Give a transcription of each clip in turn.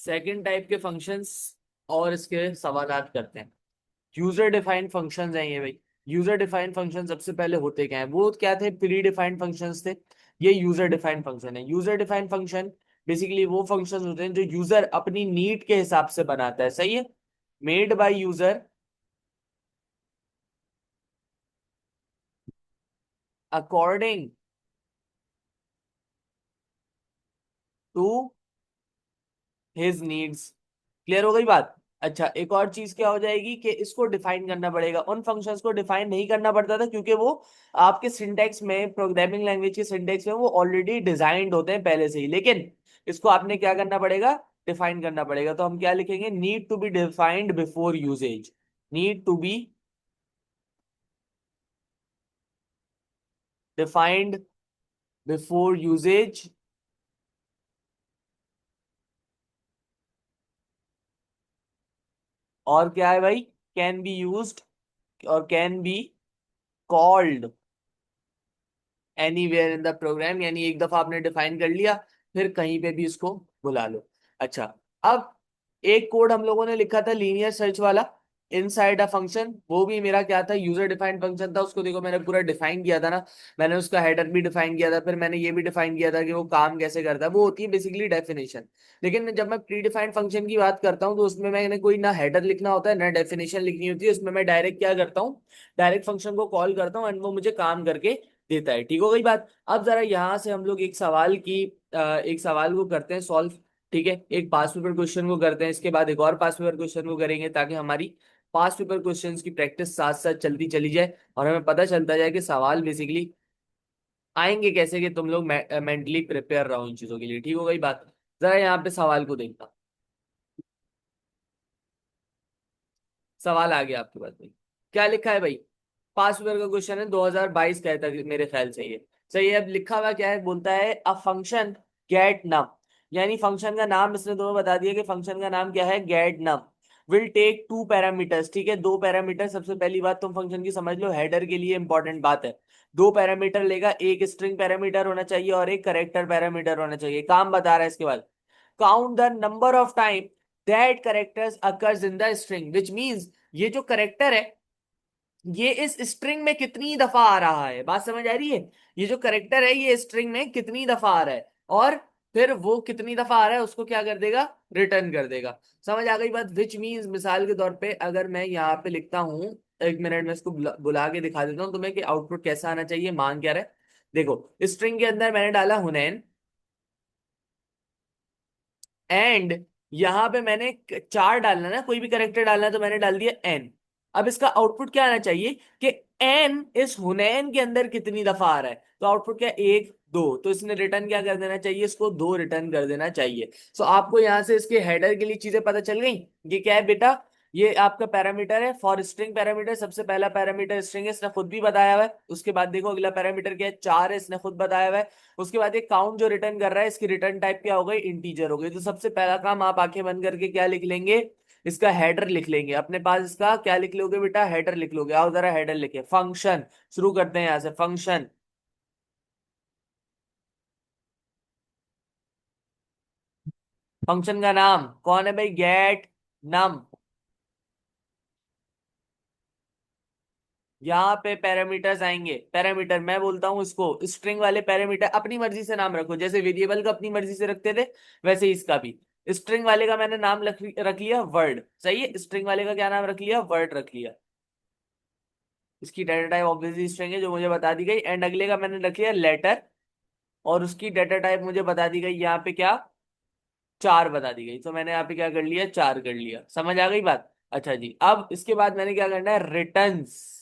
Second type के functions और इसके सवालात करते हैं। यूजर डिफाइंड फंक्शंस हैं ये भाई। यूजर डिफाइंड फंक्शन सबसे पहले होते क्या है, वो क्या थे, प्री डिफाइंड फंक्शंस थे। ये यूजर डिफाइंड फंक्शन है। यूजर डिफाइंड फंक्शन बेसिकली वो फंक्शंस होते हैं जो यूजर अपनी नीड के हिसाब से बनाता है, सही है। Made by user according to his needs. Clear हो गई बात। अच्छा, एक और चीज क्या हो जाएगी कि इसको डिफाइन करना पड़ेगा। उन फंक्शंस को डिफाइन नहीं करना पड़ता था क्योंकि वो आपके सिंटेक्स में, प्रोग्रामिंग लैंग्वेज के सिंटेक्स में वो ऑलरेडी डिजाइंड होते हैं पहले से ही। लेकिन इसको आपने क्या करना पड़ेगा, डिफाइन करना पड़ेगा। तो हम क्या लिखेंगे, need to be defined before usages. Need to be defined before usages. और क्या है भाई, कैन बी यूज्ड और can be called anywhere in the program. यानी एक दफा आपने डिफाइन कर लिया, फिर कहीं पे भी इसको बुला लो। अच्छा, अब एक कोड हम लोगों ने लिखा था लीनियर सर्च वाला, इनसाइड अ फंक्शन। वो भी मेरा क्या था, यूजर डिफाइंड फंक्शन था। उसको देखो मैंने पूरा डिफाइन किया था ना। मैंने उसका हेडर भी डिफाइन किया था, फिर मैंने ये भी डिफाइन किया था कि वो काम कैसे करता है। वो होती है बेसिकली डेफिनेशन। लेकिन जब मैं प्री डिफाइंड फंक्शन की बात करता हूँ तो उसमें मैंने कोई ना हेडर लिखना होता है ना डेफिनेशन लिखनी होती है। उसमें मैं डायरेक्ट क्या करता हूँ, डायरेक्ट फंक्शन को कॉल करता हूँ एंड वो मुझे काम करके देता है। ठीक हो गई बात। अब जरा यहाँ से हम लोग एक सवाल को करते हैं सॉल्व। ठीक है, एक पास पेपर क्वेश्चन को करते हैं, इसके बाद एक और पास पेपर क्वेश्चन को करेंगे, ताकि हमारी पास पेपर क्वेश्चंस की प्रैक्टिस साथ साथ चलती चली जाए और हमें पता चलता जाए कि सवाल बेसिकली आएंगे कैसे, कि तुम लोग मेंटली प्रिपेयर रहो इन चीजों के लिए। ठीक हो गई बात। जरा यहाँ पे सवाल को देखना। सवाल आ गया आपके पास भाई। क्या लिखा है भाई, पास पेपर का क्वेश्चन है, 2022 का है तक मेरे ख्याल से ये। सही है। अब लिखा हुआ क्या है, बोलता है अ फंक्शन गेट नम। यानी फंक्शन का नाम इसने तुम्हें बता दिया कि फंक्शन का नाम क्या है, get num. Will take two parameters. ठीक है, दो पैरामीटर। सबसे पहली बात तुम फंक्शन की समझ लो, हेडर के लिए इंपॉर्टेंट बात है। दो पैरामीटर लेगा, एक स्ट्रिंग पैरामीटर होना चाहिए और एक करेक्टर पैरामीटर होना चाहिए। काम बता रहा है इसके बाद, count the number of time that characters occurs in the string, which means ये जो करेक्टर है ये इस स्ट्रिंग में कितनी दफा आ रहा है। बात समझ आ रही है। ये जो करेक्टर है ये स्ट्रिंग में कितनी दफा आ रहा है, और फिर वो कितनी दफा आ रहा है उसको क्या कर देगा, रिटर्न कर देगा। समझ आ गई बात। विच मीन्स मिसाल के तौर पे अगर मैं यहाँ पे लिखता हूँ, एक मिनट में इसको बुला के दिखा देता हूँ तुम्हें कि आउटपुट कैसा आना चाहिए, मांग क्या रहा है। देखो, स्ट्रिंग के अंदर मैंने डाला हुनैन, एंड यहां पे मैंने चार डालना ना, कोई भी करेक्टर डालना है, तो मैंने डाल दिया एन। अब इसका आउटपुट क्या आना चाहिए कि एन इस हुनैन के अंदर कितनी दफा आ रहा है। तो आउटपुट क्या, एक दो। तो इसने रिटर्न क्या कर देना चाहिए, इसको दो रिटर्न कर देना चाहिए। सो आपको यहां से इसके हेडर के लिए चीजें पता चल गई। ये क्या है बेटा, ये आपका पैरामीटर है फॉर स्ट्रिंग पैरामीटर। सबसे पहला पैरामीटर स्ट्रिंग है, इसने खुद भी बताया हुआ है। उसके बाद देखो अगला पैरामीटर क्या है, चार है, इसने खुद बताया हुआ है। उसके बाद ये काउंट जो रिटर्न कर रहा है, इसकी रिटर्न टाइप क्या हो गई, इंटीजर हो गई। तो सबसे पहला काम आप आंखें बंद करके क्या लिख लेंगे, इसका हेडर लिख लेंगे। अपने पास इसका क्या लिख लोगे बेटा, हेडर लिख लोगे। आओ जरा हेडर लिखे, फंक्शन। शुरू करते हैं यहां से, फंक्शन। फंक्शन का नाम कौन है भाई, गेट नम। यहाँ पे पैरामीटर्स आएंगे। पैरामीटर मैं बोलता हूँ इसको, स्ट्रिंग वाले पैरामीटर अपनी मर्जी से नाम रखो, जैसे वेरिएबल का अपनी मर्जी से रखते थे वैसे ही इसका भी। स्ट्रिंग वाले का मैंने नाम रख लिया वर्ड। सही है, स्ट्रिंग वाले का क्या नाम रख लिया, वर्ड रख लिया। इसकी डाटा टाइप ऑब्वियसली स्ट्रिंग है जो मुझे बता दी गई। एंड अगले का मैंने रख लिया लेटर, और उसकी डाटा टाइप मुझे बता दी गई यहाँ पे क्या, चार बता दी गई। तो मैंने यहाँ पे क्या कर लिया, चार कर लिया। समझ आ गई बात। अच्छा जी, अब इसके बाद मैंने क्या करना है, रिटर्न्स।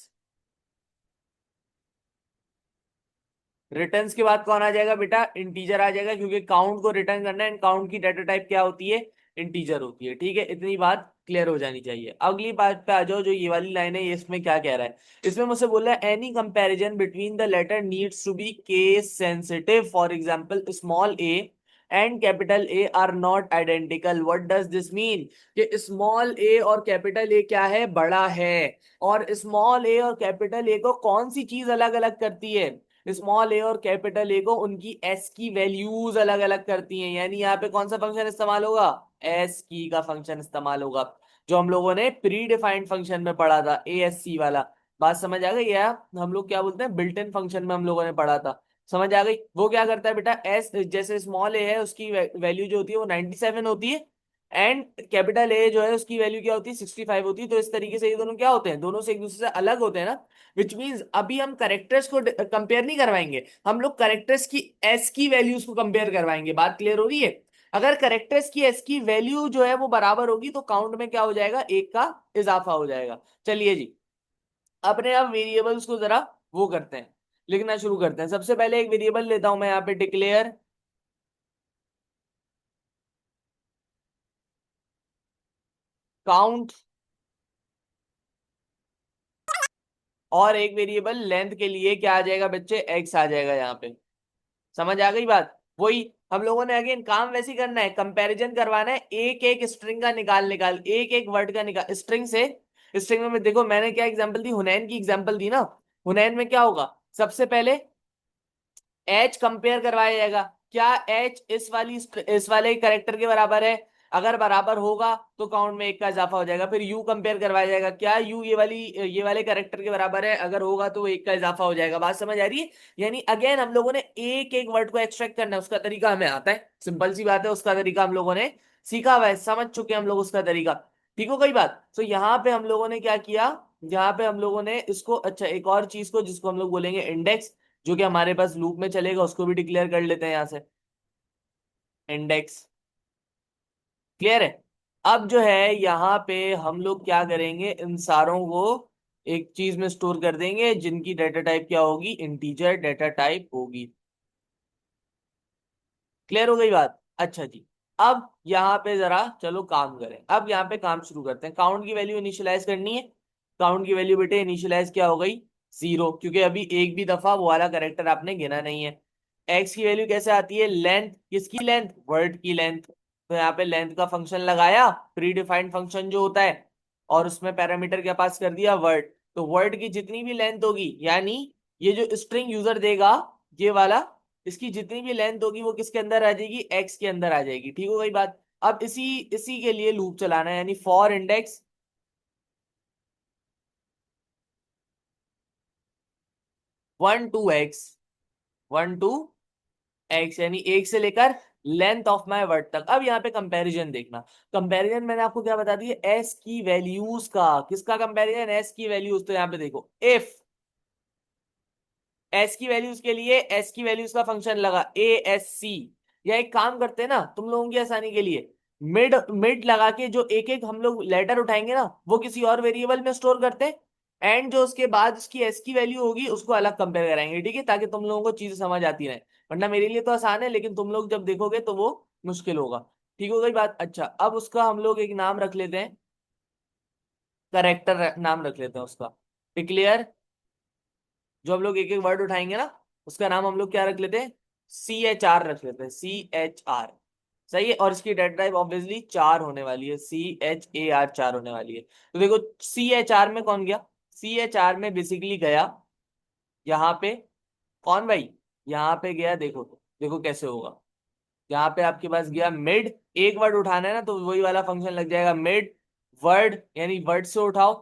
रिटर्न्स के बाद कौन आ जाएगा बेटा, इंटीजर आ जाएगा, क्योंकि काउंट को रिटर्न करना है एंड काउंट की डाटा टाइप क्या होती है, इंटीजर होती है। ठीक है, इतनी बात क्लियर हो जानी चाहिए। अगली बात पे आ जाओ, जो ये वाली लाइन है, ये इसमें क्या कह रहा है। इसमें मुझसे बोल रहा है any comparison between the letter needs to be case sensitive. For example small A and capital A are not identical. What does this mean, कि स्मॉल ए और कैपिटल ए क्या है, बड़ा है। और स्मॉल ए और कैपिटल ए को कौन सी चीज अलग अलग करती है, स्मॉल ए और कैपिटल ए को उनकी एस की वैल्यूज अलग अलग करती हैं, यानी यहाँ पे कौन सा फंक्शन इस्तेमाल होगा, एस की का फंक्शन इस्तेमाल होगा, जो हम लोगों ने प्री डिफाइंड फंक्शन में पढ़ा था, ए एस सी वाला। बात समझ आ गई, या हम लोग क्या बोलते हैं, बिल्ट इन फंक्शन में हम लोगों ने पढ़ा था। समझ आ गई। वो क्या करता है बेटा, एस जैसे स्मॉल ए है उसकी वैल्यू जो होती है वो 97 होती है, एंड कैपिटल ए जो है उसकी वैल्यू क्या होती है, 65 होती है। तो इस तरीके से ये दोनों क्या होते हैं, दोनों से एक दूसरे से अलग होते हैं ना। विच मीन्स अभी हम करेक्टर्स को कंपेयर नहीं करवाएंगे, हम लोग करेक्टर्स की एस की वैल्यूज को कंपेयर करवाएंगे। बात क्लियर हो रही है। अगर करेक्टर्स की एस की वैल्यू जो है वो बराबर होगी तो काउंट में क्या हो जाएगा, एक का इजाफा हो जाएगा। चलिए जी, अपने अब वेरिएबल्स को जरा वो करते हैं, लिखना शुरू करते हैं। सबसे पहले एक वेरिएबल लेता हूं मैं यहाँ पे, डिक्लेयर काउंट, और एक वेरिएबल लेंथ के लिए क्या आ जाएगा बच्चे, एक्स आ जाएगा यहाँ पे। समझ आ गई बात। वही हम लोगों ने अगेन काम वैसे ही करना है, कंपैरिजन करवाना है, एक एक स्ट्रिंग का निकाल निकाल, एक एक वर्ड का निकाल स्ट्रिंग से। स्ट्रिंग में देखो मैंने क्या एग्जांपल दी, हुनैन की एग्जांपल दी ना। हुनैन में क्या होगा, सबसे पहले एच कंपेयर करवाया जाएगा, क्या एच इस वाले करेक्टर के बराबर है, अगर बराबर होगा तो काउंट में एक का इजाफा हो जाएगा। फिर यू कंपेयर करवाया जाएगा, क्या यू ये वाले करेक्टर के बराबर है, अगर होगा तो वो एक का इजाफा हो जाएगा। बात समझ आ रही है। यानी अगेन हम लोगों ने एक एक वर्ड को एक्सट्रैक्ट करना है, उसका तरीका हमें आता है, सिंपल सी बात है, उसका तरीका हम लोगों ने सीखा हुआ है, समझ चुके हैं हम लोग उसका तरीका। ठीक हो गई बात। तो यहाँ पे हम लोगों ने क्या किया, यहाँ पे हम लोगों ने इसको, अच्छा एक और चीज को जिसको हम लोग बोलेंगे इंडेक्स, जो कि हमारे पास लूप में चलेगा, उसको भी डिक्लेयर कर लेते हैं यहां से, इंडेक्स। क्लियर है। अब जो है यहाँ पे हम लोग क्या करेंगे, इन सारों को एक चीज में स्टोर कर देंगे जिनकी डेटा टाइप क्या होगी, इंटीजर डेटा टाइप होगी। क्लियर हो गई बात। अच्छा जी, अब यहाँ पे जरा चलो काम करें, अब यहाँ पे काम शुरू करते हैं। काउंट की वैल्यू इनिशियलाइज करनी है। काउंट की वैल्यू बेटे इनिशियलाइज क्या हो गई, 0, क्योंकि अभी एक भी दफा वो वाला करेक्टर आपने गिना नहीं है। एक्स की वैल्यू कैसे आती है, लेंथ, किसकी लेंथ, वर्ड की लेंथ। तो यहाँ पे लेंथ का फंक्शन लगाया, प्री डिफाइंड फंक्शन जो होता है, और उसमें पैरामीटर क्या पास कर दिया, वर्ड। तो वर्ड की जितनी भी लेंथ होगी, यानी ये जो स्ट्रिंग यूजर देगा, ये वाला, इसकी जितनी भी लेंथ होगी वो किसके अंदर आ जाएगी, एक्स के अंदर आ जाएगी। ठीक हो गई बात। अब इसी इसी के लिए लूप चलाना है, यानी for index 1 to x, 1 to x, यानी एक से लेकर लेंथ ऑफ माई वर्ड तक। अब यहाँ पे कंपैरिजन देखना। कंपैरिजन मैंने आपको क्या बता दी है, एस की वैल्यूज का, किसका कंपैरिजन, एस की वैल्यूज। तो यहाँ पे देखो, इफ एस की वैल्यूज के लिए एस की वैल्यूज का फंक्शन लगा, ए एस सी, या एक काम करते हैं ना तुम लोगों की आसानी के लिए, मिड मिड लगा के जो एक एक हम लोग लेटर उठाएंगे ना, वो किसी और वेरिएबल में स्टोर करते हैं, एंड जो उसके बाद उसकी एस की वैल्यू होगी उसको अलग कंपेयर कराएंगे। ठीक है, ताकि तुम लोगों को चीजें समझ आती रहे। वरना मेरे लिए तो आसान है, लेकिन तुम लोग जब देखोगे तो वो मुश्किल होगा। ठीक हो गई बात। अच्छा, अब उसका हम लोग एक नाम रख लेते हैं, करेक्टर नाम रख लेते हैं उसका, डिक्लेयर। जो हम लोग एक एक वर्ड उठाएंगे ना, उसका नाम हम लोग क्या रख लेते हैं, सी एच आर रख लेते हैं, सी एच आर। सही है। और इसकी डेटा टाइप ऑब्वियसली 4 होने वाली है, सी एच ए आर, 4 होने वाली है। तो देखो सी एच आर में कौन गया, सी एच आर में बेसिकली गया यहाँ पे, कौन भाई, यहाँ पे गया, देखो देखो कैसे होगा। यहाँ पे आपके पास गया मिड, एक वर्ड उठाना है ना तो वही वाला फंक्शन लग जाएगा, मिड वर्ड, यानी वर्ड से उठाओ,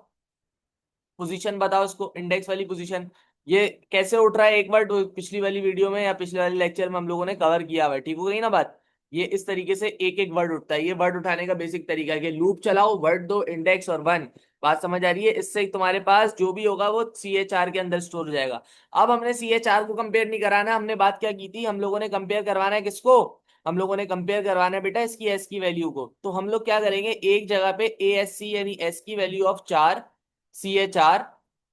पोजीशन बताओ इसको, इंडेक्स वाली पोजीशन। ये कैसे उठ रहा है एक वर्ड, पिछली वाली वीडियो में या पिछले वाले लेक्चर में हम लोगों ने कवर किया हुआ है। ठीक हो गई ना बात। ये इस तरीके से एक एक वर्ड उठता है, ये वर्ड उठाने का बेसिक तरीका है कि लूप चलाओ, वर्ड दो, इंडेक्स और वन। बात समझ आ रही है। इससे तुम्हारे पास जो भी होगा वो सी एच आर के अंदर स्टोर हो जाएगा। अब हमने सी एच आर को कंपेयर नहीं कराना, हमने बात क्या की थी, हम लोगों ने कंपेयर करवाना है किसको, हम लोगों ने कंपेयर करवाना है बेटा इसकी एस की वैल्यू को। तो हम लोग क्या करेंगे, एक जगह पे ए एस सी यानी एस की value of 4, C H R,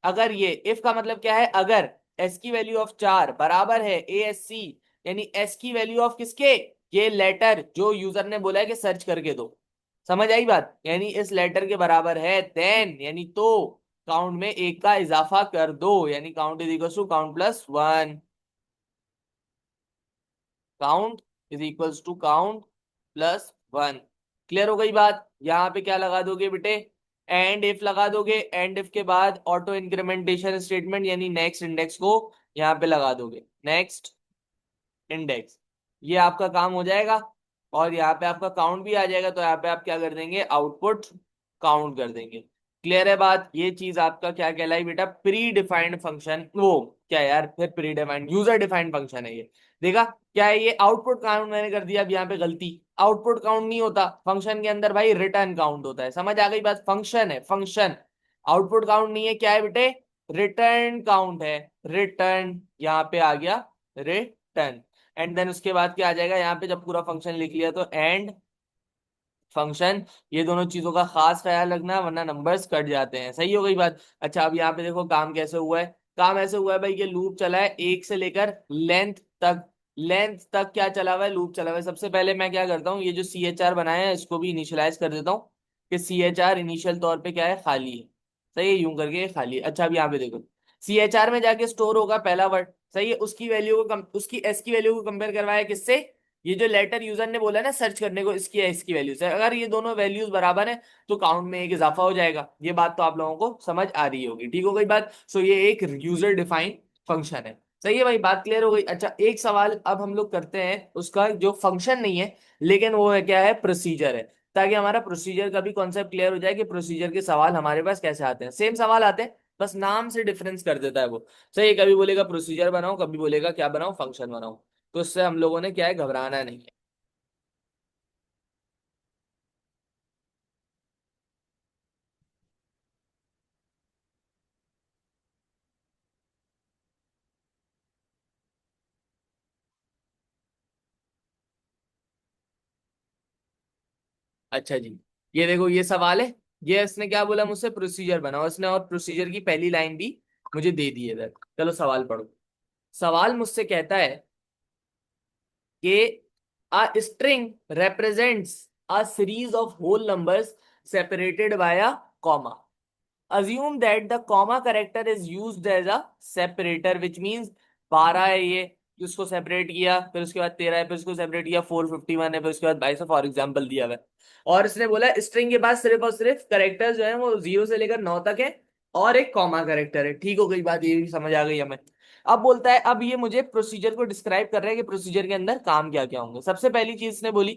अगर ये इफ का मतलब क्या है, अगर एस की वैल्यू ऑफ 4 बराबर है ए एस सी, यानी एस की वैल्यू ऑफ किसके, ये लेटर जो यूजर ने बोला है कि सर्च करके दो। समझ आई बात, यानी इस लेटर के बराबर है, देन यानी तो काउंट में एक का इजाफा कर दो, यानी count is equal to count plus one, count is equals to count plus one. Clear हो गई बात। यहां पे क्या लगा दोगे बेटे, एंड इफ लगा दोगे, एंड इफ के बाद ऑटो इंक्रीमेंटेशन स्टेटमेंट, यानी नेक्स्ट इंडेक्स को यहाँ पे लगा दोगे, नेक्स्ट इंडेक्स, ये आपका काम हो जाएगा। और यहाँ पे आपका काउंट भी आ जाएगा, तो यहाँ पे आप क्या कर देंगे, आउटपुट काउंट कर देंगे। क्लियर है बात? ये चीज आपका क्या कहलाई बेटा, प्री डिफाइंड फंक्शन, वो क्या यार, फिर pre defined user defined function है ये। देखा क्या है ये, आउटपुट काउंट मैंने कर दिया, अब यहाँ पे गलती, आउटपुट काउंट नहीं होता फंक्शन के अंदर भाई, रिटर्न काउंट होता है। समझ आ गई बात? फंक्शन है फंक्शन, आउटपुट काउंट नहीं है, क्या है बेटे, रिटर्न काउंट है। रिटर्न यहाँ पे आ गया, रिटर्न। एंड देन उसके बाद क्या आ जाएगा, यहाँ पे जब पूरा फंक्शन लिख लिया तो एंड फंक्शन। ये दोनों चीजों का खास ख्याल रखना, वरना नंबर्स कट जाते हैं। सही हो गई बात? अच्छा अब यहाँ पे देखो काम कैसे हुआ है। काम ऐसे हुआ है भाई, ये लूप चला है एक से लेकर लेंथ तक। लेंथ तक क्या चला हुआ है, लूप चला हुआ है। सबसे पहले मैं क्या करता हूँ, ये जो सी एच आर बनाया है इसको भी इनिशियलाइज कर देता हूँ, कि सी एच आर इनिशियल तौर पे क्या है, खाली है। सही है, यूं करके खाली है। अच्छा अब यहाँ पे देखो, सी एच आर में जाके स्टोर होगा पहला वर्ड। सही है, उसकी वैल्यू को उसकी एस की वैल्यू को कंपेयर करवाया किससे, ये जो लेटर यूजर ने बोला ना सर्च करने को, इसकी है इसकी वैल्यू से, अगर ये दोनों वैल्यूज बराबर है तो काउंट में एक इजाफा हो जाएगा। ये बात तो आप लोगों को समझ आ रही होगी, ठीक हो गई बात? सो ये एक यूजर डिफाइंड फंक्शन है। सही है भाई, बात क्लियर हो गई? अच्छा एक सवाल अब हम लोग करते हैं, उसका जो फंक्शन नहीं है लेकिन वो है क्या है, प्रोसीजर है, ताकि हमारा प्रोसीजर का भी कॉन्सेप्ट क्लियर हो जाए कि प्रोसीजर के सवाल हमारे पास कैसे आते हैं। सेम सवाल आते हैं, बस नाम से डिफरेंस कर देता है वो। सही, कभी बोलेगा प्रोसीजर बनाओ, कभी बोलेगा क्या बनाओ, फंक्शन बनाओ। तो इससे हम लोगों ने क्या है, घबराना नहीं है। अच्छा जी, ये देखो ये सवाल है, ये इसने क्या बोला मुझसे, प्रोसीजर बनाओ इसने, और प्रोसीजर की पहली लाइन भी मुझे दे दी है इधर। चलो सवाल पढ़ो। सवाल मुझसे कहता है कि a string represents a series of whole numbers separated by a comma. Assume that the comma character is used as a separator, which means 12 है ये, उसको सेपरेट किया, फिर उसके बाद 13 है, फिर उसको सेपरेट किया, 451 है, फिर उसके बाद 22 फॉर एग्जाम्पल दिया हुआ है। और इसने बोला स्ट्रिंग के पास सिर्फ और सिर्फ करेक्टर जो है वो 0 से लेकर 9 तक है, और एक कॉमा करेक्टर है। ठीक हो गई बात, ये भी समझ आ गई हमें। अब बोलता है, अब ये मुझे प्रोसीजर को डिस्क्राइब कर रहा है कि प्रोसीजर के अंदर काम क्या क्या होंगे। सबसे पहली चीज इसने बोली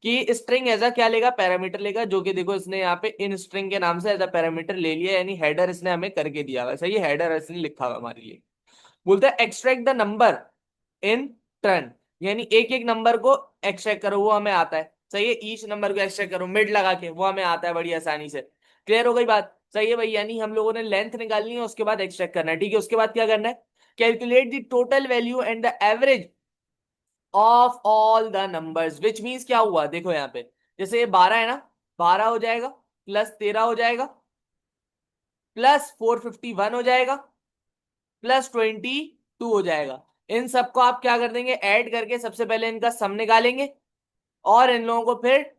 कि स्ट्रिंग एज अ क्या लेगा, पैरामीटर लेगा, जो कि देखो इसने यहाँ पे इन स्ट्रिंग के नाम से एज अ पैरामीटर ले लिया, यानी हेडर इसने हमें करके दिया हुआ है। सही है, हेडर इसने लिखा हुआ हमारे लिए। बोलता है extract the number in turn, यानी एक एक नंबर को एक्सट्रैक्ट करो, वो हमें आता है। सही है, ईच नंबर को एक्सट्रैक्ट करो मिड लगा के, वो हमें आता है बड़ी आसानी से। क्लियर हो गई बात? सही है भाई, यानी हम लोगों ने लेंथ निकालनी है, उसके बाद एक्सट्रैक्ट करना है। ठीक है, उसके बाद क्या करना है, calculate the total value and the average of all the numbers, which means क्या हुआ, देखो यहाँ पे जैसे ये 12 है ना, 12 हो जाएगा, प्लस 13 हो जाएगा, प्लस 451 हो जाएगा, प्लस 22 हो जाएगा। इन सबको आप क्या कर देंगे, ऐड करके सबसे पहले इनका सम निकालेंगे, और इन लोगों को फिर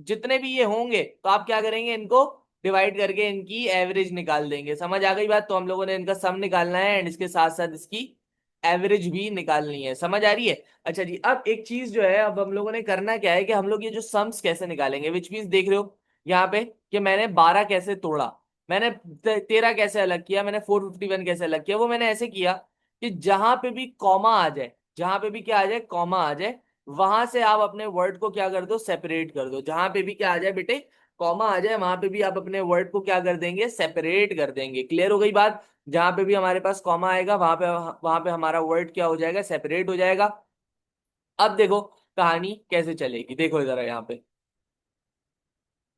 जितने भी ये होंगे तो आप क्या करेंगे, इनको डिवाइड करके इनकी एवरेज निकाल देंगे। समझ आ गई बात? तो हम लोगों ने इनका सम निकालना है एंड इसके साथ साथ इसकी एवरेज भी निकालनी है। समझ आ रही है? अच्छा जी, अब एक चीज जो है, अब हम लोगों ने करना क्या है कि हम लोग ये जो सम्स कैसे निकालेंगे, विच मीन्स देख रहे हो यहाँ पे कि मैंने 12 कैसे तोड़ा, मैंने 13 कैसे अलग किया, मैंने 451 कैसे अलग किया। वो मैंने ऐसे किया कि जहां पे भी कॉमा आ जाए, जहां पे भी क्या आ जाए, कॉमा आ जाए, वहां से आप अपने वर्ड को क्या कर दो, सेपरेट कर दो। जहां पे भी क्या आ जाए बेटे, कॉमा आ जाए, वहां पे भी आप अपने वर्ड को क्या कर देंगे, सेपरेट कर देंगे। क्लियर हो गई बात? जहां पे भी हमारे पास कॉमा आएगा वहां पे हमारा वर्ड क्या हो जाएगा, सेपरेट हो जाएगा। अब देखो कहानी कैसे चलेगी, देखो जरा यहाँ पे।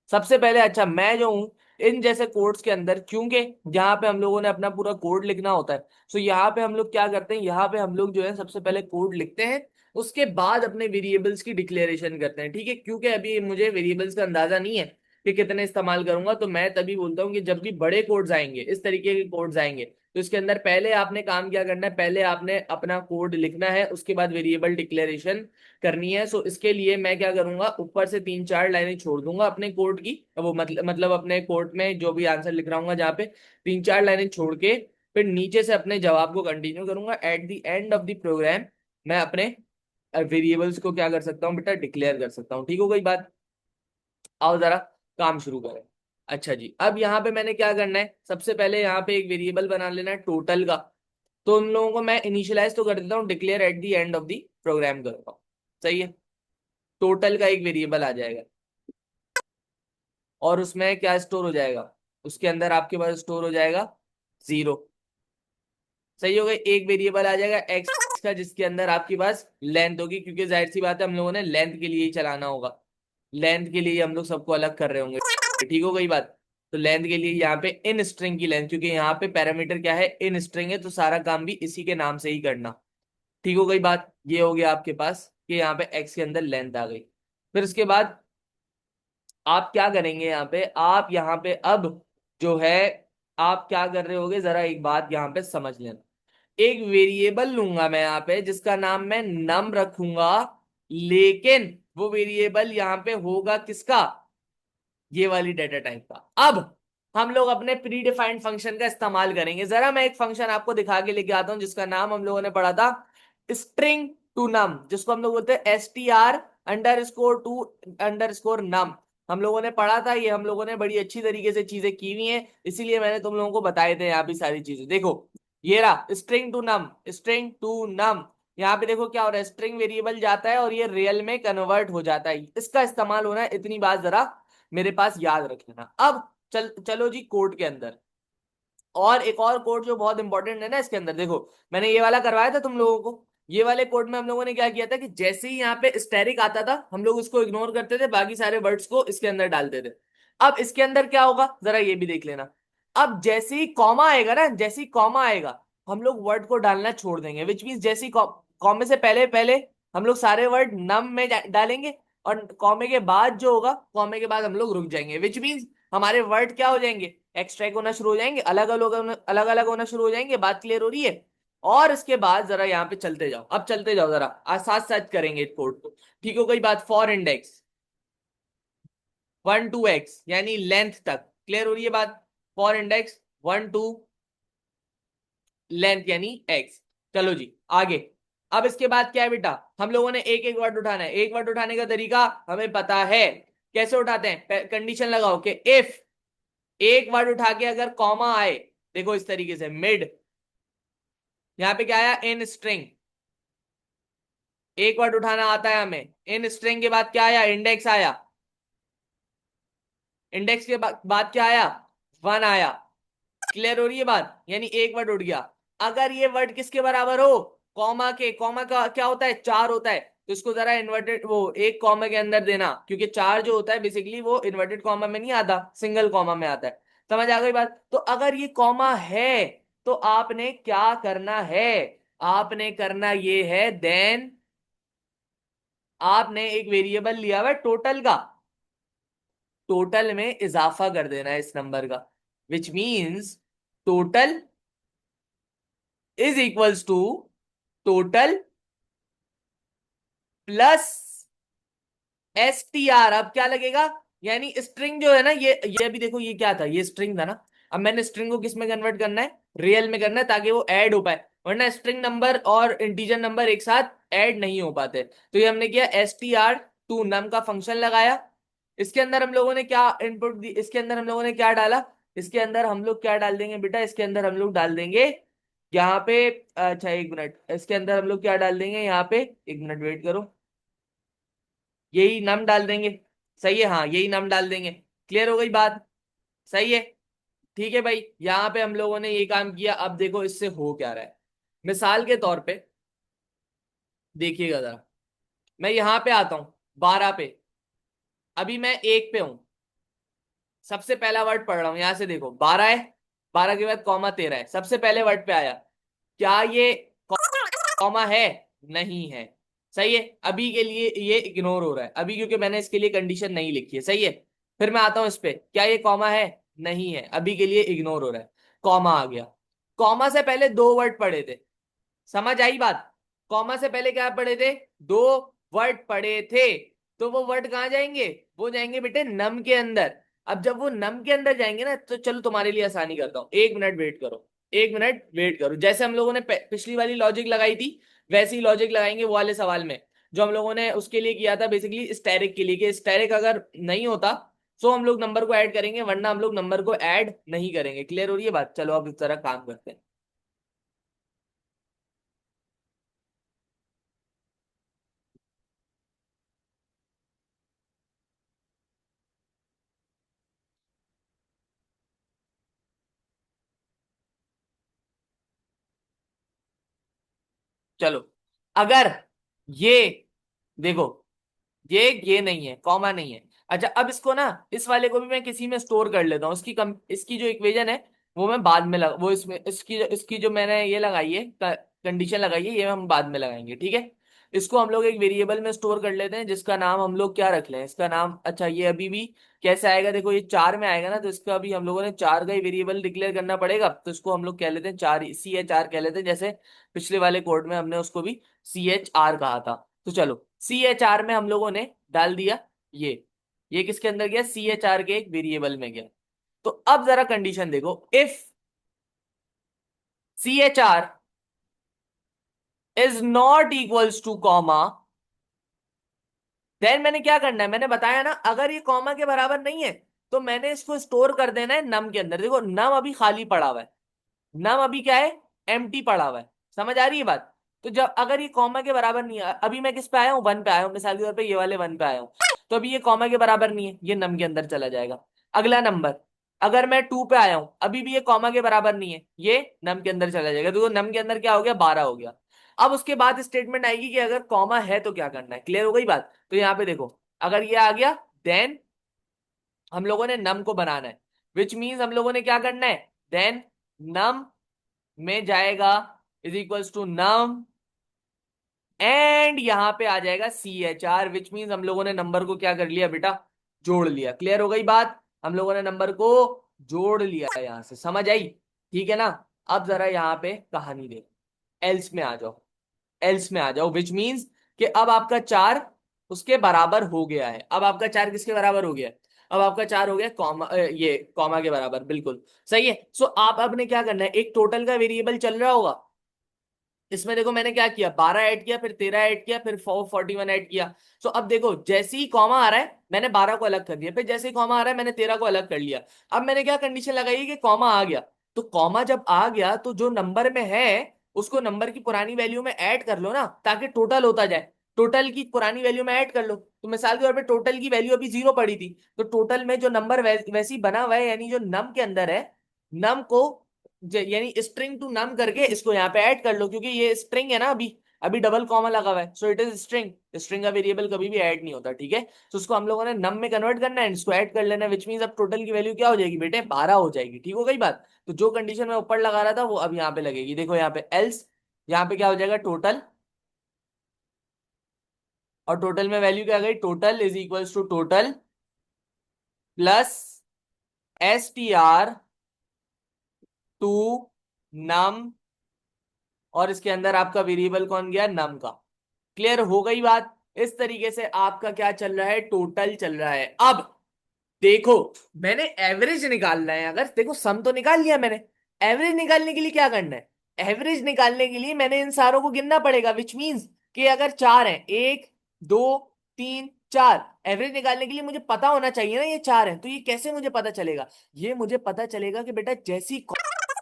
सबसे पहले अच्छा मैं जो हूं इन जैसे कोड्स के अंदर, क्योंकि जहां पे हम लोगों ने अपना पूरा कोड लिखना होता है, सो यहाँ पे हम लोग क्या करते हैं, यहाँ पे हम लोग जो है सबसे पहले कोड लिखते हैं, उसके बाद अपने वेरिएबल्स की डिक्लेरेशन करते हैं। ठीक है, क्योंकि अभी मुझे वेरिएबल्स का अंदाजा नहीं है कि कितने इस्तेमाल करूंगा, तो मैं तभी बोलता हूँ कि जब भी बड़े कोड्स आएंगे, इस तरीके के कोड्स आएंगे, तो इसके अंदर पहले आपने काम क्या करना है, पहले आपने अपना कोड लिखना है, उसके बाद वेरिएबल डिक्लेरेशन करनी है। सो इसके लिए मैं क्या करूंगा, ऊपर से 3-4 लाइनें छोड़ दूंगा अपने कोड की, वो मतलब अपने कोड में जो भी आंसर लिख रहा हूँ जहाँ पे 3-4 लाइनें छोड़ के, फिर नीचे से अपने जवाब को कंटिन्यू करूंगा। At the end of the program मैं अपने वेरिएबल्स को क्या कर सकता हूँ बेटा, डिक्लेयर कर सकता हूँ। ठीक हो गई बात? आओ जरा काम शुरू करें। अच्छा जी, अब यहाँ पे मैंने क्या करना है, सबसे पहले यहाँ पे एक वेरिएबल बना लेना है टोटल का। तो उन लोगों को मैं इनिशियलाइज तो कर देता हूँ, declare at the end of the program करता हूँ। सही है। टोटल का एक वेरिएबल आ जाएगा और उसमें क्या स्टोर हो जाएगा, उसके अंदर आपके पास स्टोर हो जाएगा 0। सही हो गई। एक वेरिएबल आ जाएगा एक्स का जिसके अंदर आपके पास लेंथ होगी, क्योंकि जाहिर सी बात है हम लोगों ने लेंथ के लिए ही चलाना होगा, लेंथ के लिए हम लोग सबको अलग कर रहे होंगे। ठीक हो गई बात। तो लेंथ के लिए यहाँ पे इन स्ट्रिंग की लेंथ, क्योंकि यहाँ पे पैरामीटर क्या है, इन स्ट्रिंग है, तो सारा काम भी इसी के नाम से ही करना। ठीक हो गई बात। ये हो गया आपके पास कि यहाँ पे एक्स के अंदर लेंथ आ गई। फिर उसके बाद आप क्या करेंगे, यहाँ पे अब जो है आप क्या कर रहे होगे, जरा एक बात यहाँ पे समझ लेना। एक वेरिएबल लूंगा मैं यहाँ पे जिसका नाम मैं नम रखूंगा, लेकिन वो वेरिएबल यहाँ पे होगा किसका, ये वाली डेटा टाइप का। अब हम लोग अपने प्री डिफाइंड फंक्शन का इस्तेमाल करेंगे। जरा मैं एक फंक्शन आपको दिखा के लेके आता हूं जिसका नाम हम लोगों ने पढ़ा था स्ट्रिंग टू नम, जिसको हम लोग बोलते हैं str_to_num। हम लोगों ने पढ़ा था, ये हम लोगों ने बड़ी अच्छी तरीके से चीजें की हुई हैं, इसीलिए मैंने तुम लोगों को बताए थे यहाँ भी सारी चीजें। देखो ये रहा string to num, string to num. यहाँ पे देखो क्या हो रहा है, स्ट्रिंग वेरिएबल जाता है और ये रियल में कन्वर्ट हो जाता है। इसका इस्तेमाल होना है, इतनी बात जरा मेरे पास याद रख लेना। अब चलो जी कोड के अंदर। और एक और कोड जो बहुत इंपॉर्टेंट है ना इसके अंदर, देखो मैंने ये वाला करवाया था तुम लोगों को। ये वाले कोड में हम लोगों ने क्या किया था कि जैसे ही यहाँ पे स्टैटिक आता था हम लोग उसको इग्नोर करते थे, बाकी सारे वर्ड्स को इसके अंदर डालते थे। अब इसके अंदर क्या होगा जरा ये भी देख लेना। अब जैसे ही कॉमा आएगा ना, जैसे ही कॉमा आएगा हम लोग वर्ड को डालना छोड़ देंगे, विच मीन जैसे ही कॉमे से पहले पहले हम लोग सारे वर्ड नम में डालेंगे, और कॉमे के बाद जो होगा, कॉमे के बाद हम लोग रुक जाएंगे, विच मीन हमारे वर्ड क्या हो जाएंगे, एक्सट्रैक्ट होना शुरू हो जाएंगे, अलग अलग होना शुरू हो जाएंगे। बात क्लियर हो रही है। और इसके बाद जरा यहाँ पे चलते जाओ, अब चलते जाओ जरा, आज साथ साथ करेंगे कोड को। ठीक हो गई बात। फॉर इंडेक्स 1 to x यानी लेंथ तक, क्लियर हो रही है बात। फॉर इंडेक्स 1 to लेंथ यानी x। चलो जी आगे। अब इसके बाद क्या है बेटा, हम लोगों ने एक एक वर्ड उठाना है। एक वर्ड उठाने का तरीका हमें पता है, कैसे उठाते हैं, कंडीशन लगाओ कि इफ एक वर्ड उठा के अगर कॉमा आए, देखो इस तरीके से मिड, यहाँ पे क्या आया इन स्ट्रिंग, एक वर्ड उठाना आता है हमें, इन स्ट्रिंग के बाद क्या आया, इंडेक्स आया, इंडेक्स के बाद क्या आया, 1 आया। क्लियर हो रही है बात, यानी एक वर्ड उठ गया। अगर ये वर्ड किसके बराबर हो, कॉमा के, कॉमा का क्या होता है 4 होता है, तो इसको जरा इन्वर्टेड वो एक कॉमा के अंदर देना, क्योंकि 4 जो होता है बेसिकली वो इन्वर्टेड कॉमा में नहीं आता, सिंगल कॉमा में आता है। समझ आ गई बात। तो अगर ये कॉमा है तो आपने क्या करना है, आपने करना ये है देन आपने एक वेरिएबल लिया हुआ है टोटल का, टोटल में इजाफा कर देना है इस नंबर का, which means total is equals to total plus str। अब क्या लगेगा, यानी स्ट्रिंग जो है ना, ये अभी देखो ये क्या था, ये स्ट्रिंग था ना। अब मैंने स्ट्रिंग को किस में कन्वर्ट करना है, रियल में करना है, ताकि वो ऐड हो पाए, वरना स्ट्रिंग नंबर और इंटीजर नंबर एक साथ ऐड नहीं हो पाते। तो ये हमने किया str_to_num का फंक्शन लगाया। इसके अंदर हम लोगों ने क्या इनपुट दी, इसके अंदर हम लोगों ने क्या डाला, इसके अंदर हम लोग क्या डाल देंगे बेटा, इसके अंदर हम लोग डाल देंगे यहाँ पे, अच्छा एक मिनट, इसके अंदर हम लोग क्या डाल देंगे यहाँ पे, एक मिनट वेट करो, यही नम डाल देंगे। सही है, हाँ यही नम डाल देंगे। क्लियर हो गई बात। सही है। ठीक है भाई, यहाँ पे हम लोगों ने ये काम किया। अब देखो इससे हो क्या रहा है, मिसाल के तौर पे देखिएगा जरा, मैं यहाँ पे आता हूँ 12 पे, अभी मैं 1 पे हूँ, सबसे पहला वर्ड पढ़ रहा हूँ, यहाँ से देखो 12 है, 12 के बाद कॉमा 13 है, सबसे पहले वर्ड पे आया, क्या ये कॉमा है, नहीं है। सही है, अभी के लिए ये इग्नोर हो रहा है अभी, क्योंकि मैंने इसके लिए कंडीशन नहीं लिखी है। सही है। फिर मैं आता हूं इस पे, क्या ये कॉमा है, नहीं है, अभी के लिए इग्नोर हो रहा है। कॉमा आ गया, कॉमा से पहले 2 वर्ड पढ़े थे, समझ आई बात। कॉमा से पहले क्या पढ़े थे, 2 वर्ड पढ़े थे, तो वो वर्ड कहाँ जाएंगे, वो जाएंगे बेटे नम के अंदर। अब जब वो नम के अंदर जाएंगे ना, तो चलो तुम्हारे लिए आसानी करता हूँ, 1 मिनट वेट करो, 1 मिनट वेट करो। जैसे हम लोगों ने पिछली वाली लॉजिक लगाई थी, वैसे ही लॉजिक लगाएंगे वो वाले सवाल में, जो हम लोगों ने उसके लिए किया था बेसिकली स्टैरिक के लिए, कि स्टैरिक अगर नहीं होता तो हम लोग नंबर को ऐड करेंगे, वरना हम लोग नंबर को ऐड नहीं करेंगे। क्लियर हो रही है बात। चलो अब इस तरह काम करते हैं। चलो, अगर ये देखो, ये नहीं है, कॉमा नहीं है। अच्छा, अब इसको ना, इस वाले को भी मैं किसी में स्टोर कर लेता हूँ। इसकी जो इक्वेशन है वो मैं बाद में वो इसमें इसकी जो मैंने ये लगाई है, कंडीशन लगाई है, ये हम बाद में लगाएंगे, ठीक है। इसको हम लोग एक वेरिएबल में स्टोर कर लेते हैं, जिसका नाम हम लोग क्या रख लें, इसका नाम, अच्छा ये अभी भी कैसे आएगा, देखो ये 4 में आएगा ना, तो इसका अभी हम लोगों ने 4 का ही वेरिएबल डिक्लेयर करना पड़ेगा, तो इसको हम लोग कह लेते हैं 4, CHR कह लेते हैं, जैसे पिछले वाले कोड में हमने उसको भी CHR कहा था। तो चलो, CHR में हम लोगों ने डाल दिया ये किसके अंदर गया, CHR के एक वेरिएबल में गया। तो अब जरा कंडीशन देखो, if CHR is not equals to comma, then मैंने क्या करना है, मैंने बताया ना, अगर ये कॉमा के बराबर नहीं है तो मैंने इसको स्टोर कर देना है नम के अंदर। देखो नम अभी खाली पड़ा हुआ है, नम अभी क्या है, एम्प्टी पड़ा हुआ है। समझ आ रही है बात। तो जब अगर ये कॉमा के बराबर नहीं है, अभी मैं किस पे आया हूँ, 1 पे आया हूँ, मिसाल के तौर पे ये वाले 1 पे आया हूँ, तो अभी ये कॉमा के बराबर नहीं है, ये नम के अंदर चला जाएगा। अगला नंबर, अगर मैं 2 पे आया हूं, अभी भी ये कॉमा के बराबर नहीं है, ये नम के अंदर चला जाएगा। तो नम के अंदर क्या हो गया, 12 हो गया। अब उसके बाद स्टेटमेंट आएगी कि अगर कॉमा है तो क्या करना है। क्लियर हो गई बात। तो यहाँ पे देखो, अगर ये आ गया, देन हम लोगों ने नम को बनाना है, विच मीन्स हम लोगों ने क्या करना है, देन नम में जाएगा is equals to num, and यहां पे आ जाएगा CHR, विच मीन्स हम लोगों ने नंबर को क्या कर लिया बेटा, जोड़ लिया। क्लियर हो गई बात, हम लोगों ने नंबर को जोड़ लिया। यहां से समझ आई, ठीक है ना। अब जरा यहाँ पे कहानी देखो, एल्स में आ जाओ, एल्स में आ जाओ, विच मीन्स कि अब आपका 4 उसके बराबर हो गया है। अब आपका 4 किसके बराबर हो गया है, अब आपका 4 हो गया कॉमा, ये कॉमा के बराबर, बिल्कुल सही है। सो आप आपने क्या करना है, एक टोटल का वेरिएबल चल रहा होगा, इसमें देखो मैंने क्या किया, 12 ऐड किया, फिर 13 ऐड किया, फिर 41 ऐड किया। सो अब देखो, जैसे ही कॉमा आ रहा है मैंने 12 को अलग कर दिया, फिर जैसे ही कॉमा आ रहा है मैंने 13 को अलग कर लिया। अब मैंने क्या कंडीशन लगाई कि कॉमा आ गया, तो कॉमा जब आ गया तो जो नंबर में है उसको नंबर की पुरानी वैल्यू में ऐड कर लो ना, ताकि टोटल होता जाए। टोटल की पुरानी वैल्यू में ऐड कर लो। तो मिसाल के तौर पे टोटल की वैल्यू अभी 0 पड़ी थी, तो टोटल में जो नंबर वैसी बना हुआ है, यानी जो नम के अंदर है, नम को यानी स्ट्रिंग टू नम करके इसको यहाँ पे ऐड कर लो, क्योंकि ये स्ट्रिंग है ना, अभी अभी डबल कॉमा लगा हुआ है, so it is string. String का वेरिएबल कभी भी ऐड नहीं होता, ठीक है। तो उसको हम लोगों ने नम में कन्वर्ट करना है, इसको ऐड कर लेना है, विच मीन्स अब टोटल की वैल्यू क्या हो जाएगी बेटे, 12 हो जाएगी। ठीक हो गई बात। तो जो कंडीशन मैं ऊपर लगा रहा था वो अब यहाँ पे लगेगी। देखो यहाँ पे एल्स, यहाँ पे क्या हो जाएगा, टोटल, और टोटल में वैल्यू क्या आ गई, total is equals to total plus STR to num, और इसके अंदर आपका वेरिएबल कौन गया, नम का। क्लियर हो गई बात। इस तरीके से आपका क्या चल रहा है, टोटल चल रहा है। अब देखो, मैंने एवरेज निकालना है, अगर देखो सम तो निकाल लिया मैंने, एवरेज निकालने के लिए क्या करना है, एवरेज निकालने के लिए मैंने इन सारों को गिनना पड़ेगा, विच मीन्स कि अगर 4 है, 1 2 3 4, एवरेज निकालने के लिए मुझे पता होना चाहिए ना ये 4 है। तो ये कैसे मुझे पता चलेगा, ये मुझे पता चलेगा कि बेटा जैसी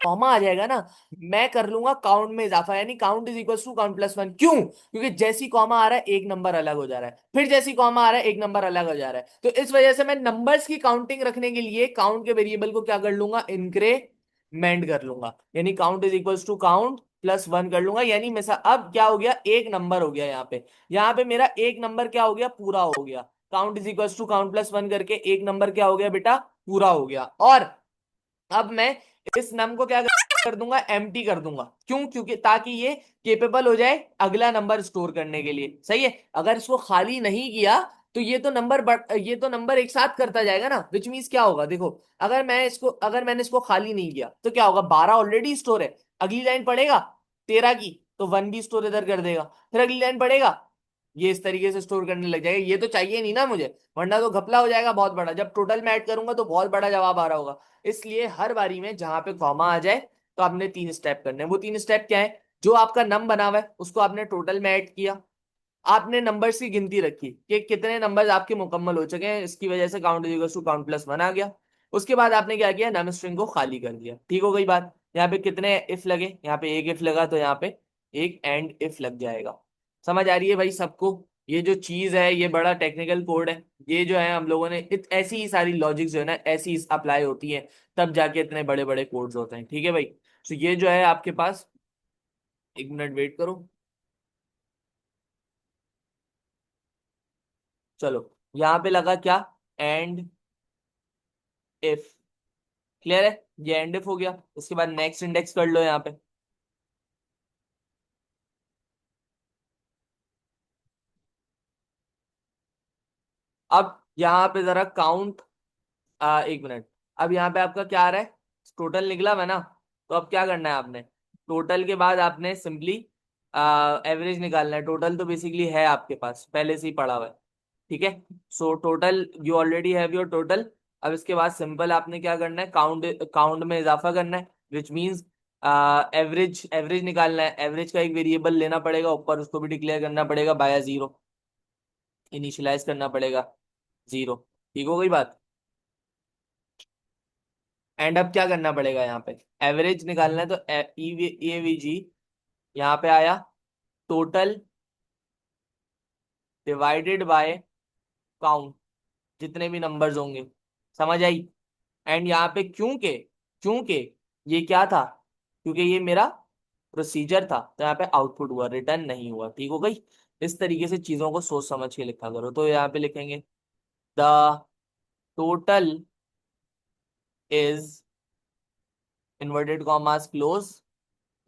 कॉमा आ जाएगा ना, मैं कर लूंगा काउंट में इजाफा, यानी count is equal to count plus 1। क्यों, क्योंकि जैसी कॉमा आ रहा है एक नंबर अलग हो जा रहा है, फिर जैसी कॉमा आ रहा है एक नंबर अलग हो जा रहा है, तो इस वजह से मैं नंबर्स की काउंटिंग रखने के लिए काउंट के वेरिएबल को क्या कर लूंगा, इंक्रीमेंट कर लूंगा, यानी count is equal to count plus 1 कर लूंगा। यानी मैं अब क्या हो गया, एक नंबर हो गया यहाँ पे मेरा एक नंबर क्या हो गया, पूरा हो गया। Count is equal to count plus 1 करके एक नंबर क्या हो गया बेटा, पूरा हो गया। और अब मैं इस नम को क्या कर दूंगा, एम्प्टी कर दूंगा। क्यों, क्योंकि ताकि ये केपेबल हो जाए अगला नंबर स्टोर करने के लिए। सही है, अगर इसको खाली नहीं किया तो ये तो नंबर एक साथ करता जाएगा ना, विच मीन्स क्या होगा, देखो अगर मैंने इसको खाली नहीं किया तो क्या होगा, 12 ऑलरेडी स्टोर है, अगली लाइन पढ़ेगा 13 की, तो 1 भी स्टोर इधर कर देगा, फिर अगली लाइन पढ़ेगा, ये इस तरीके से स्टोर करने लग जाएगा। ये तो चाहिए नहीं ना मुझे, वरना तो घपला हो जाएगा बहुत बड़ा, जब टोटल में ऐड करूंगा तो बहुत बड़ा जवाब आ रहा होगा। इसलिए हर बारी में जहां पे कॉमा आ जाए तो आपने 3 स्टेप करने हैं। वो 3 स्टेप क्या है, जो आपका नम बना हुआ है उसको आपने टोटल में ऐड किया, आपने नंबर्स की गिनती रखी कि कितने नंबर्स आपके मुकम्मल हो चुके हैं, इसकी वजह से count equal to count plus 1 आ गया। उसके बाद आपने क्या किया, नम स्ट्रिंग को खाली कर दिया। ठीक हो गई बात। यहाँ पे कितने इफ लगे, यहाँ पे एक इफ लगा, तो यहाँ पे एक एंड इफ लग जाएगा। समझ आ रही है भाई सबको। ये जो चीज है ये बड़ा टेक्निकल कोड है, ये जो है हम लोगों ने ऐसी ही सारी लॉजिक्स जो है ना ऐसी अप्लाई होती है, तब जाके इतने बड़े बड़े कोड्स होते हैं। ठीक है भाई। तो ये जो है आपके पास, एक मिनट वेट करो, चलो यहाँ पे लगा क्या, एंड इफ। क्लियर है, ये एंड इफ हो गया। उसके बाद नेक्स्ट इंडेक्स कर लो यहाँ पे। अब यहाँ पे जरा काउंट, एक मिनट। अब यहाँ पे आपका क्या आ रहा है, टोटल निकला हुआ है ना। तो अब क्या करना है आपने, टोटल के बाद आपने सिंपली एवरेज निकालना है। टोटल तो बेसिकली है आपके पास, पहले से ही पड़ा हुआ है। ठीक है, so total you already have your total. अब इसके बाद सिंपल आपने क्या करना है, काउंट काउंट में इजाफा करना है, विच मीन्स एवरेज एवरेज निकालना है। एवरेज का एक वेरिएबल लेना पड़ेगा ऊपर, उसको भी डिक्लेयर करना पड़ेगा बाया जीरो, इनिशियलाइज करना पड़ेगा जीरो। ठीक हो गई बात। एंड अब क्या करना पड़ेगा, यहाँ पे एवरेज निकालना है तो ईवीजी यहाँ पे आया, टोटल डिवाइडेड बाय काउंट, जितने भी नंबर्स होंगे। समझ आई। एंड यहाँ पे क्योंकि क्योंकि ये क्या था, क्योंकि ये मेरा प्रोसीजर था, तो यहाँ पे आउटपुट हुआ, रिटर्न नहीं हुआ। ठीक हो गई। इस तरीके से चीजों को सोच समझ के लिखा करो। तो यहाँ पे लिखेंगे the total is inverted commas close,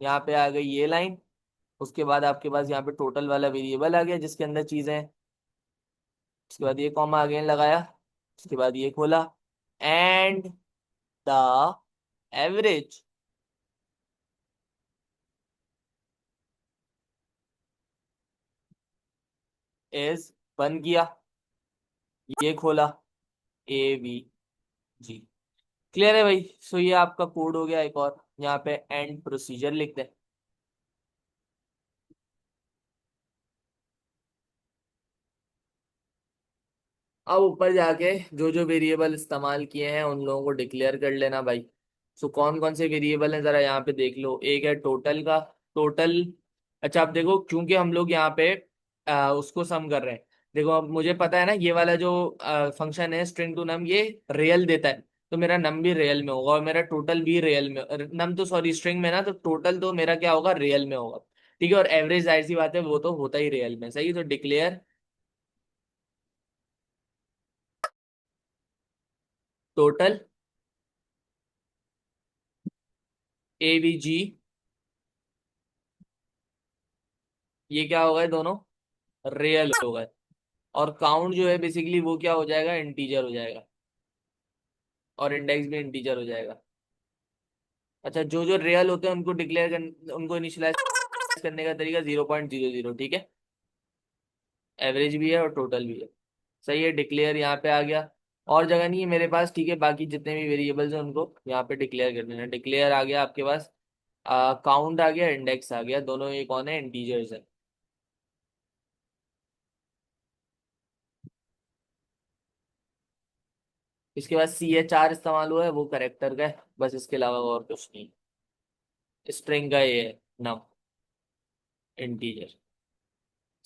यहाँ पे आ गई ये लाइन। उसके बाद आपके पास यहाँ पे टोटल वाला वेरिएबल आ गया जिसके अंदर चीजें हैं। उसके बाद ये कॉमा अगेन लगाया, उसके बाद ये खोला, एंड द एवरेज इज, बन किया, ये खोला, AVG। क्लियर है भाई। सो ये आपका कोड हो गया। एक और यहाँ पे एंड प्रोसीजर लिख दें। अब ऊपर जाके जो जो वेरिएबल इस्तेमाल किए हैं उन लोगों को डिक्लेयर कर लेना भाई। सो कौन कौन से वेरिएबल हैं जरा यहाँ पे देख लो। एक है टोटल का, टोटल। अच्छा आप देखो, क्योंकि हम लोग यहाँ पे उसको सम कर रहे हैं। देखो अब मुझे पता है ना, ये वाला जो फंक्शन है स्ट्रिंग टू नम, ये रियल देता है। तो मेरा नम भी रियल में होगा और मेरा टोटल भी रियल में, नम तो सॉरी स्ट्रिंग में ना, तो टोटल तो मेरा क्या होगा, रियल में होगा। ठीक है, और एवरेज जाहिर सी बात है वो तो होता ही रियल में। सही है, तो डिक्लेयर टोटल AVG, ये क्या होगा, दोनों रियल हो गए। और काउंट जो है बेसिकली वो क्या हो जाएगा, इंटीजर हो जाएगा। और इंडेक्स भी इंटीजर हो जाएगा। अच्छा, जो जो रियल होते हैं उनको डिक्लेयर कर, उनको इनिशियलाइज करने का तरीका 0.00। ठीक है, एवरेज भी है और टोटल भी है। सही है, डिक्लेयर यहाँ पे आ गया। और जगह नहीं है मेरे पास। ठीक है, बाकी जितने भी वेरिएबल्स हैं उनको यहाँ पे डिक्लेयर कर देना। डिक्लेयर आ गया आपके पास, काउंट आ गया, इंडेक्स आ गया, दोनों ये कौन है, इंटीजर्स है। इसके बाद CHR इस्तेमाल हुआ है, वो करेक्टर का है बस, इसके अलावा और कुछ नहीं। स्ट्रिंग का ये है नम, इंटीजर।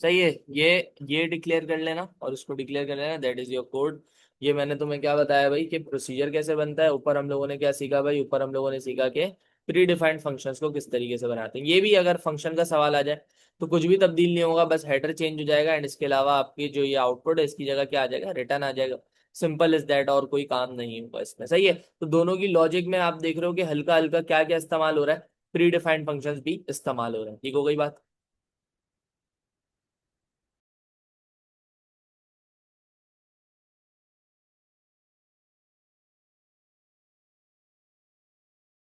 सही है, ये डिक्लेयर कर लेना और इसको डिक्लेयर कर लेना, दैट इज योर कोड। ये मैंने तुम्हें क्या बताया भाई कि प्रोसीजर कैसे बनता है। ऊपर हम लोगों ने क्या सीखा भाई, ऊपर हम लोगों ने सीखा कि प्री डिफाइंड फंक्शंस को किस तरीके से बनाते हैं। ये भी अगर फंक्शन का सवाल आ जाए तो कुछ भी तब्दील नहीं होगा, बस हेडर चेंज हो जाएगा एंड इसके अलावा आपकी जो ये आउटपुट है इसकी जगह क्या आ जाएगा, रिटर्न आ जाएगा। सिंपल इज दैट, और कोई काम नहीं होगा इसमें। सही है, तो दोनों की लॉजिक में आप देख रहे हो कि हल्का हल्का क्या क्या इस्तेमाल हो रहा है, प्री डिफाइंड फंक्शंस भी इस्तेमाल हो रहे हैं। ठीक हो गई बात।